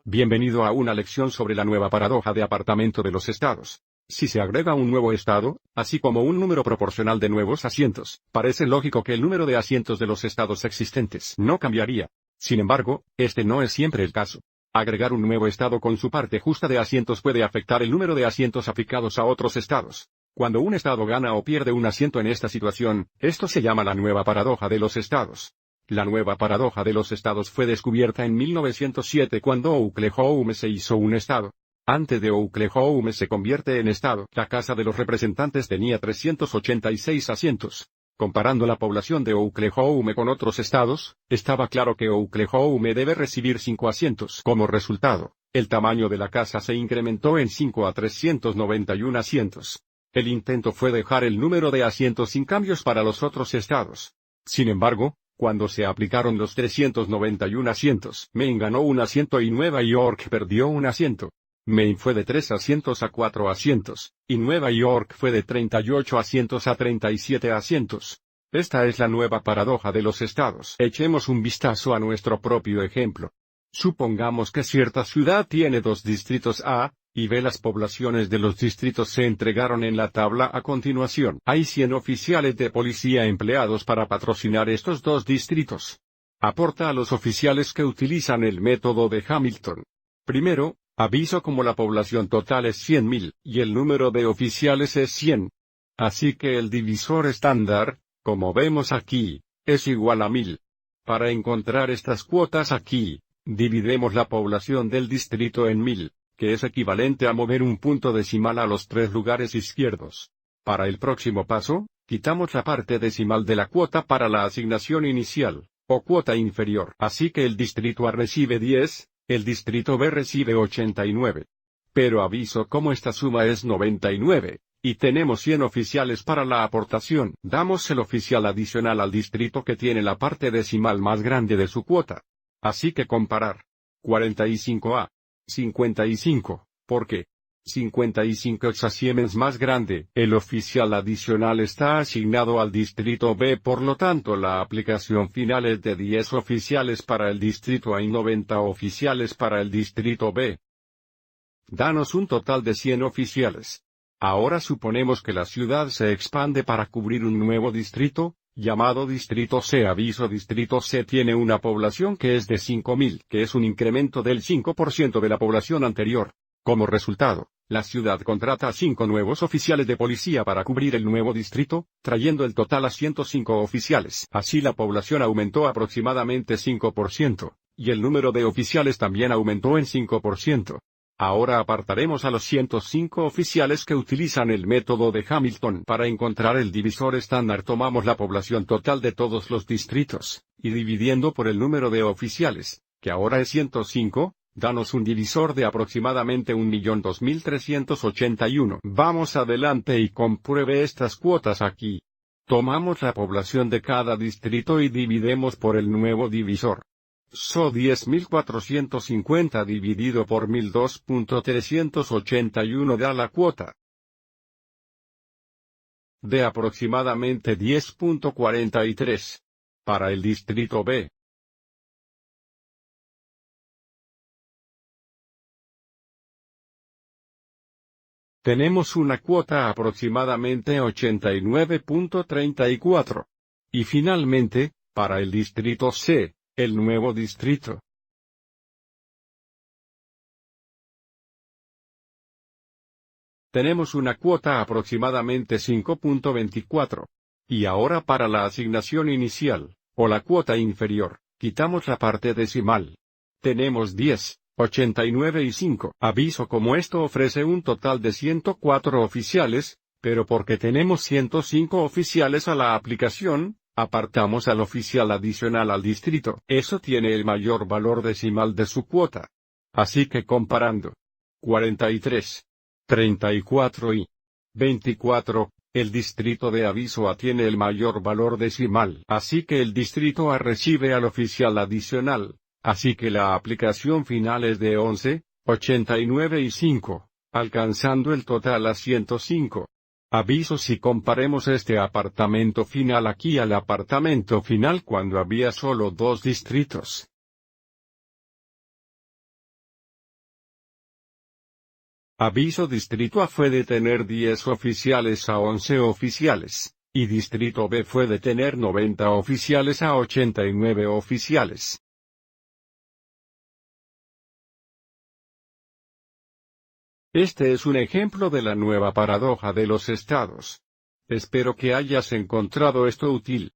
Bienvenido a una lección sobre la nueva paradoja de apartamento de los estados. Si se agrega un nuevo estado, así como un número proporcional de nuevos asientos, parece lógico que el número de asientos de los estados existentes no cambiaría. Sin embargo, este no es siempre el caso. Agregar un nuevo estado con su parte justa de asientos puede afectar el número de asientos aplicados a otros estados. Cuando un estado gana o pierde un asiento en esta situación, esto se llama la nueva paradoja de los estados. La nueva paradoja de los estados fue descubierta en 1907 cuando Oklahoma se hizo un estado. Antes de Oklahoma se convierte en estado, la Casa de los Representantes tenía 386 asientos. Comparando la población de Oklahoma con otros estados, estaba claro que Oklahoma debe recibir 5 asientos. Como resultado, el tamaño de la casa se incrementó en 5 a 391 asientos. El intento fue dejar el número de asientos sin cambios para los otros estados. Sin embargo, cuando se aplicaron los 391 asientos, Maine ganó un asiento y Nueva York perdió un asiento. Maine fue de 3 asientos a 4 asientos, y Nueva York fue de 38 asientos a 37 asientos. Esta es la nueva paradoja de los estados. Echemos un vistazo a nuestro propio ejemplo. Supongamos que cierta ciudad tiene 2 distritos A y B. Las poblaciones de los distritos se entregaron en la tabla a continuación. Hay 100 oficiales de policía empleados para patrocinar estos 2 distritos. Aporta a los oficiales que utilizan el método de Hamilton. Primero, aviso como la población total es 100.000, y el número de oficiales es 100. Así que el divisor estándar, como vemos aquí, es igual a 1000. Para encontrar estas cuotas aquí, dividimos la población del distrito en 1000. Que es equivalente a mover un punto decimal a los 3 lugares izquierdos. Para el próximo paso, quitamos la parte decimal de la cuota para la asignación inicial, o cuota inferior. Así que el distrito A recibe 10, el distrito B recibe 89. Pero aviso como esta suma es 99, y tenemos 100 oficiales para la aportación. Damos el oficial adicional al distrito que tiene la parte decimal más grande de su cuota. Así que comparar. 45A. 55, ¿por qué? 55 es más grande. El oficial adicional está asignado al distrito B, por lo tanto la aplicación final es de 10 oficiales para el distrito A y 90 oficiales para el distrito B. Danos un total de 100 oficiales. Ahora suponemos que la ciudad se expande para cubrir un nuevo distrito, llamado Distrito C. Aviso: Distrito C tiene una población que es de 5.000, que es un incremento del 5% de la población anterior. Como resultado, la ciudad contrata a 5 nuevos oficiales de policía para cubrir el nuevo distrito, trayendo el total a 105 oficiales. Así la población aumentó aproximadamente 5%, y el número de oficiales también aumentó en 5%. Ahora apartaremos a los 105 oficiales que utilizan el método de Hamilton. Para encontrar el divisor estándar tomamos la población total de todos los distritos, y dividiendo por el número de oficiales, que ahora es 105, danos un divisor de aproximadamente 1.002.381. Vamos adelante y compruebe estas cuotas aquí. Tomamos la población de cada distrito y dividimos por el nuevo divisor. So 10.450 dividido por 1.002.381 da la cuota de aproximadamente 10.43. Para el distrito B. Tenemos una cuota aproximadamente 89.34. Y finalmente, para el distrito C. El nuevo distrito. Tenemos una cuota aproximadamente 5.24. Y ahora para la asignación inicial, o la cuota inferior, quitamos la parte decimal. Tenemos 10, 89 y 5. Aviso como esto ofrece un total de 104 oficiales, pero porque tenemos 105 oficiales a la aplicación, apartamos al oficial adicional al distrito. Eso tiene el mayor valor decimal de su cuota. Así que comparando 43, 34 y 24, el distrito de aviso A tiene el mayor valor decimal. Así que el distrito A recibe al oficial adicional. Así que la aplicación final es de 11, 89 y 5, alcanzando el total a 105. Aviso si comparemos este apartamento final aquí al apartamento final cuando había solo 2 distritos. Aviso Distrito A fue de tener 10 oficiales a 11 oficiales, y Distrito B fue de tener 90 oficiales a 89 oficiales. Este es un ejemplo de la nueva paradoja de los estados. Espero que hayas encontrado esto útil.